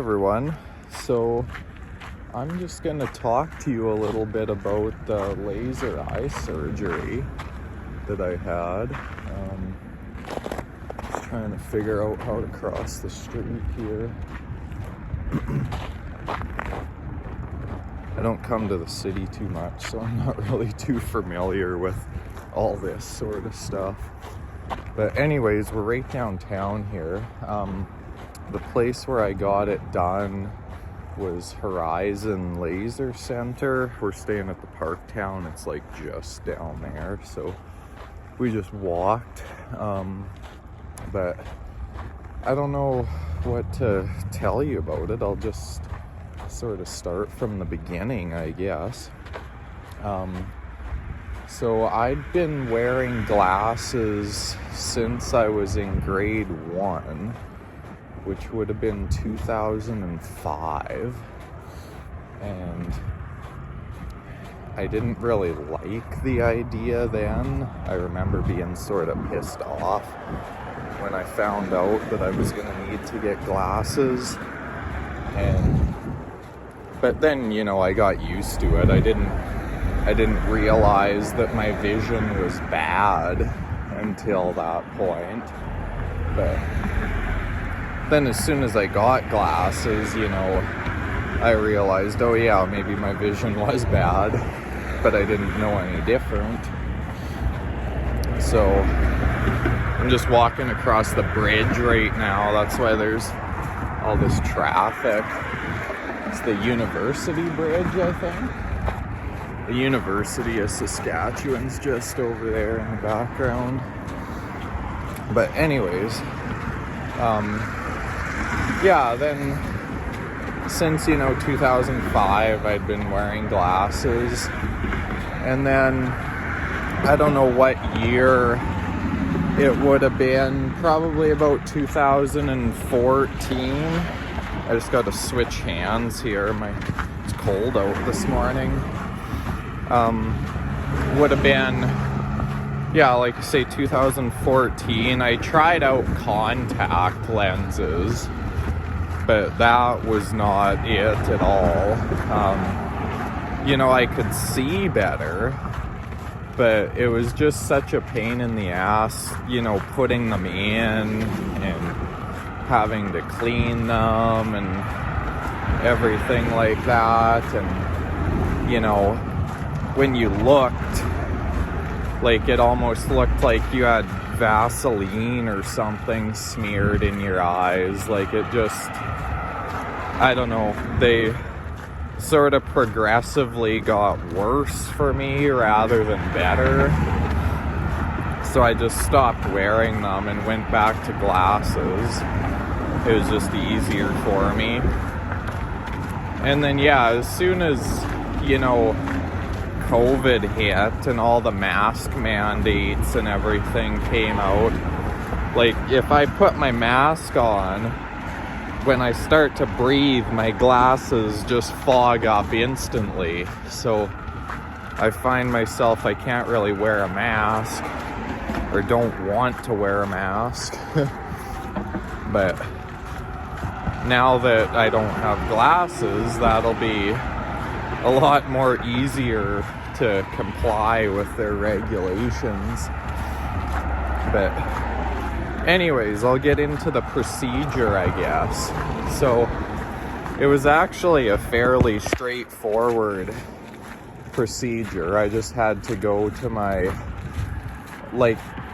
everyone. So I'm just going to talk to you a little bit about the laser eye surgery that I had. Just trying to figure out how to cross the street here. I don't come to the city too much, so I'm not really too familiar with all this sort of stuff. But anyways, we're right downtown here. The place where I got it done was Horizon Laser Center. We're staying at the Parktown. It's like just down there, so we just walked. But I don't know what to tell you about it. I'll just sort of start from the beginning, I guess. So I'd been wearing glasses since I was in grade 1, which would have been 2005. And I didn't really like the idea then. I remember being sort of pissed off when I found out that I was going to need to get glasses. But then, I got used to it. I didn't realize that my vision was bad until that point. But then as soon as I got glasses, I realized, oh yeah, maybe my vision was bad, but I didn't know any different. So I'm just walking across the bridge right now. That's why there's all this traffic. It's the University Bridge, I think. The University of Saskatchewan's just over there in the background. But anyways, then since 2005 I'd been wearing glasses, and then I don't know what year it would have been, probably about 2014. I just got to switch hands here. It's cold out this morning. Would have been, like I say, 2014. I tried out contact lenses, but that was not it at all. I could see better, but it was just such a pain in the ass, putting them in and having to clean them and everything like that. And, when you looked, like it almost looked like you had Vaseline or something smeared in your eyes. Like it just, I don't know, they sort of progressively got worse for me rather than better. So I just stopped wearing them and went back to glasses. It was just easier for me. And then as soon as, COVID hit and all the mask mandates and everything came out, like if I put my mask on, when I start to breathe, my glasses just fog up instantly. So I find myself, I can't really wear a mask, or don't want to wear a mask. But now that I don't have glasses, that'll be a lot more easier to comply with their regulations. But anyways, I'll get into the procedure, I guess. So it was actually a fairly straightforward procedure. I just had to go to my,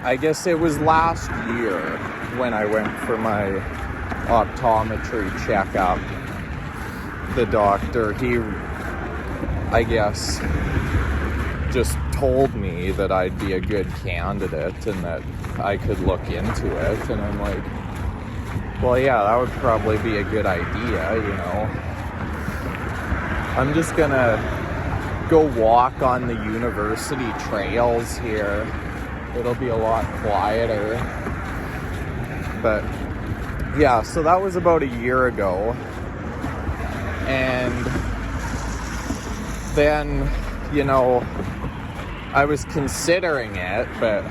I guess it was last year when I went for my optometry checkup. The doctor, he, I guess, just told me that I'd be a good candidate and that I could look into it. And I'm like, well, yeah, that would probably be a good idea, I'm just gonna go walk on the university trails here. It'll be a lot quieter. But so that was about a year ago. And then, I was considering it, but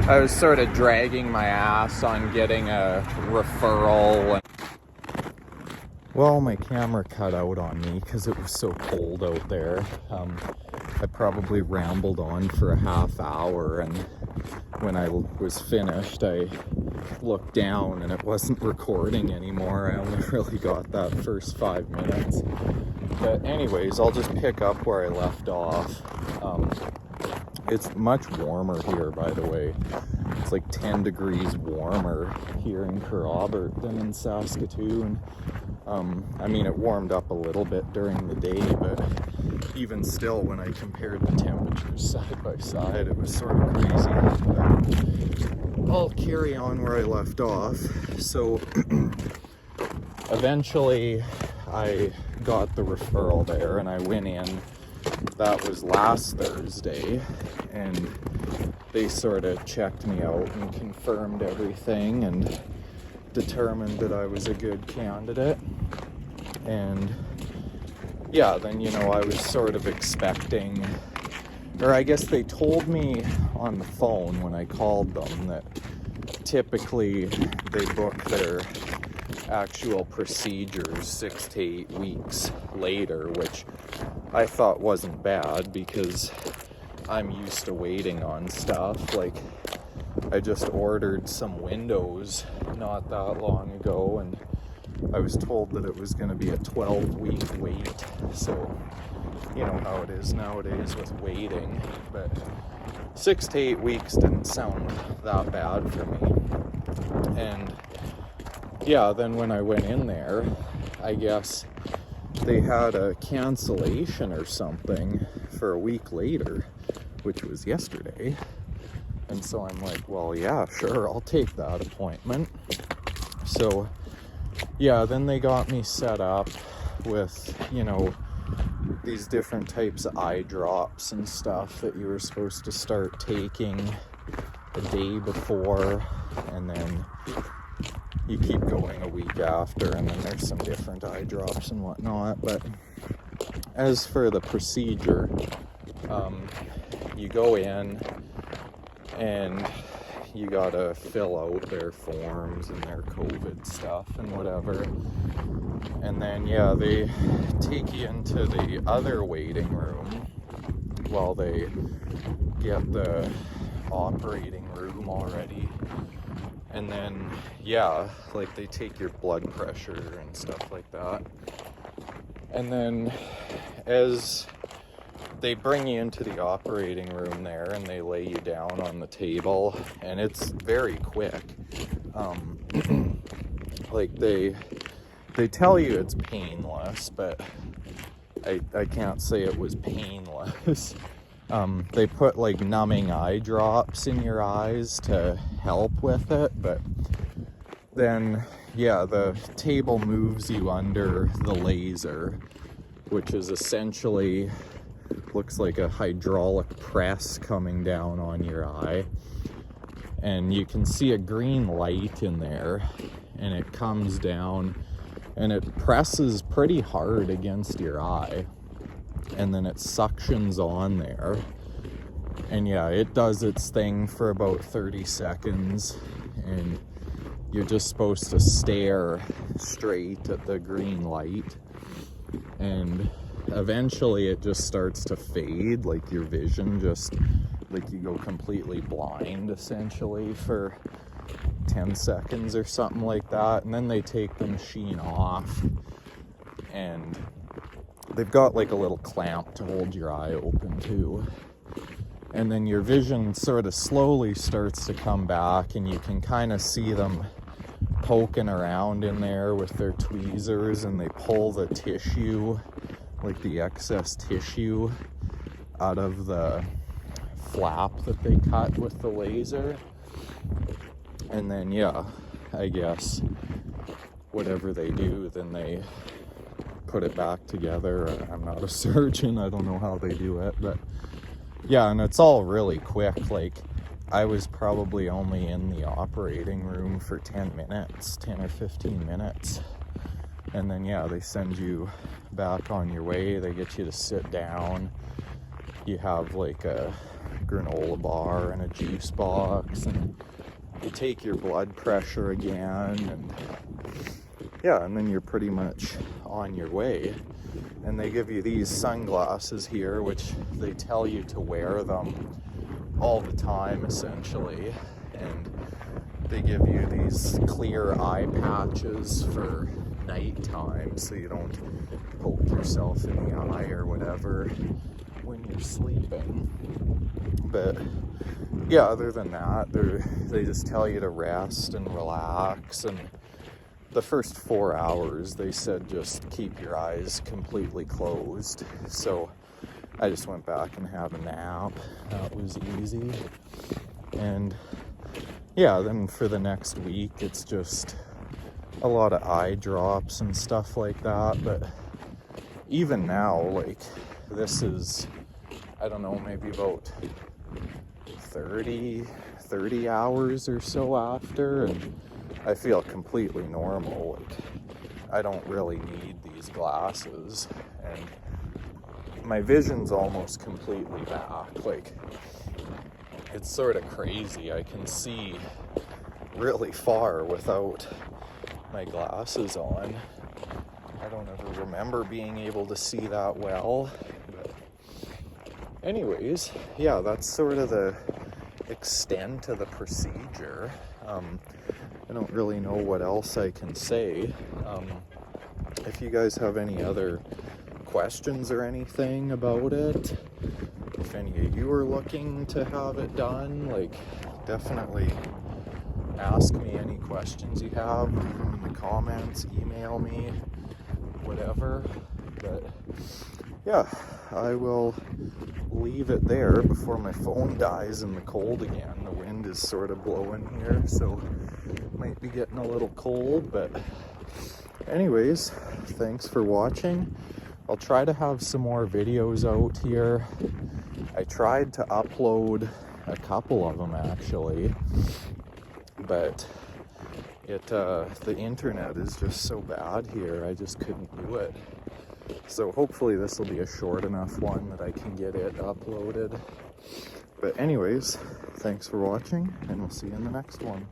I was sort of dragging my ass on getting a referral. Well, my camera cut out on me because it was so cold out there. I probably rambled on for a half hour, and when I was finished, I looked down and it wasn't recording anymore. I only really got that first 5 minutes. But anyways, I'll just pick up where I left off. It's much warmer here, by the way. It's like 10 degrees warmer here in Kerrobert than in Saskatchewan. I mean, it warmed up a little bit during the day, but even still, when I compared the temperatures side by side, it was sort of crazy. But I'll carry on where I left off. So eventually I got the referral there and I went in. That was last Thursday, and they sort of checked me out and confirmed everything and determined that I was a good candidate. And yeah, then, you know, I was sort of expecting, or I guess they told me on the phone when I called them that typically they book their actual procedures 6 to 8 weeks later, which I thought wasn't bad because I'm used to waiting on stuff. Like, I just ordered some windows not that long ago, and I was told that it was going to be a 12-week wait. So, you know how it is nowadays with waiting. But 6 to 8 weeks didn't sound that bad for me. And yeah, then when I went in there, I guess they had a cancellation or something for a week later, which was yesterday. And so I'm like, well, yeah, sure, I'll take that appointment. So yeah, then they got me set up with, you know, these different types of eye drops and stuff that you were supposed to start taking a day before, and then you keep going a week after, and then there's some different eye drops and whatnot. But as for the procedure, you go in and you gotta fill out their forms and their COVID stuff and whatever. And then, yeah, they take you into the other waiting room while they get the operating room already. And then, yeah, like they take your blood pressure and stuff like that. And then as they bring you into the operating room there and they lay you down on the table, and it's very quick. Like they tell you it's painless, but I can't say it was painless. They put like numbing eye drops in your eyes to help with it, but then, yeah, the table moves you under the laser, which is essentially looks like a hydraulic press coming down on your eye. And you can see a green light in there, and it comes down and it presses pretty hard against your eye, and then it suctions on there. And yeah, it does its thing for about 30 seconds, and you're just supposed to stare straight at the green light. And eventually it just starts to fade, like your vision just, like you go completely blind essentially for 10 seconds or something like that. And then they take the machine off, and they've got like a little clamp to hold your eye open too. And then your vision sort of slowly starts to come back, and you can kind of see them poking around in there with their tweezers, and they pull the tissue, like the excess tissue, out of the flap that they cut with the laser. And then, yeah, I guess whatever they do, then they put it back together. I'm not a surgeon, I don't know how they do it, but yeah, and it's all really quick. Like, I was probably only in the operating room for 10 or 15 minutes. And then, yeah, they send you back on your way. They get you to sit down. You have like a granola bar and a juice box, and you take your blood pressure again. And yeah, and then you're pretty much on your way. And they give you these sunglasses here, which they tell you to wear them all the time, essentially. And they give you these clear eye patches for nighttime, so you don't poke yourself in the eye or whatever when you're sleeping. But yeah, other than that, they just tell you to rest and relax. And the first 4 hours, they said just keep your eyes completely closed. So I just went back and had a nap. That was easy. And yeah, then for the next week, it's just a lot of eye drops and stuff like that. But even now, like, this is, I don't know, maybe about 30 hours or so after, and I feel completely normal. Like, I don't really need these glasses, and my vision's almost completely back. Like, it's sort of crazy. I can see really far without my glasses on. I don't ever remember being able to see that well. But anyways, yeah, that's sort of the extent of the procedure. I don't really know what else I can say. If you guys have any other questions or anything about it, if any of you are looking to have it done, like, definitely ask me any questions you have in the comments, email me, whatever. But yeah, I will leave it there before my phone dies in the cold again. The wind is sort of blowing here, so it might be getting a little cold. But anyways, thanks for watching. I'll try to have some more videos out here. I tried to upload a couple of them actually, but the internet is just so bad here, I just couldn't do it. So hopefully this will be a short enough one that I can get it uploaded. But anyways, thanks for watching, and we'll see you in the next one.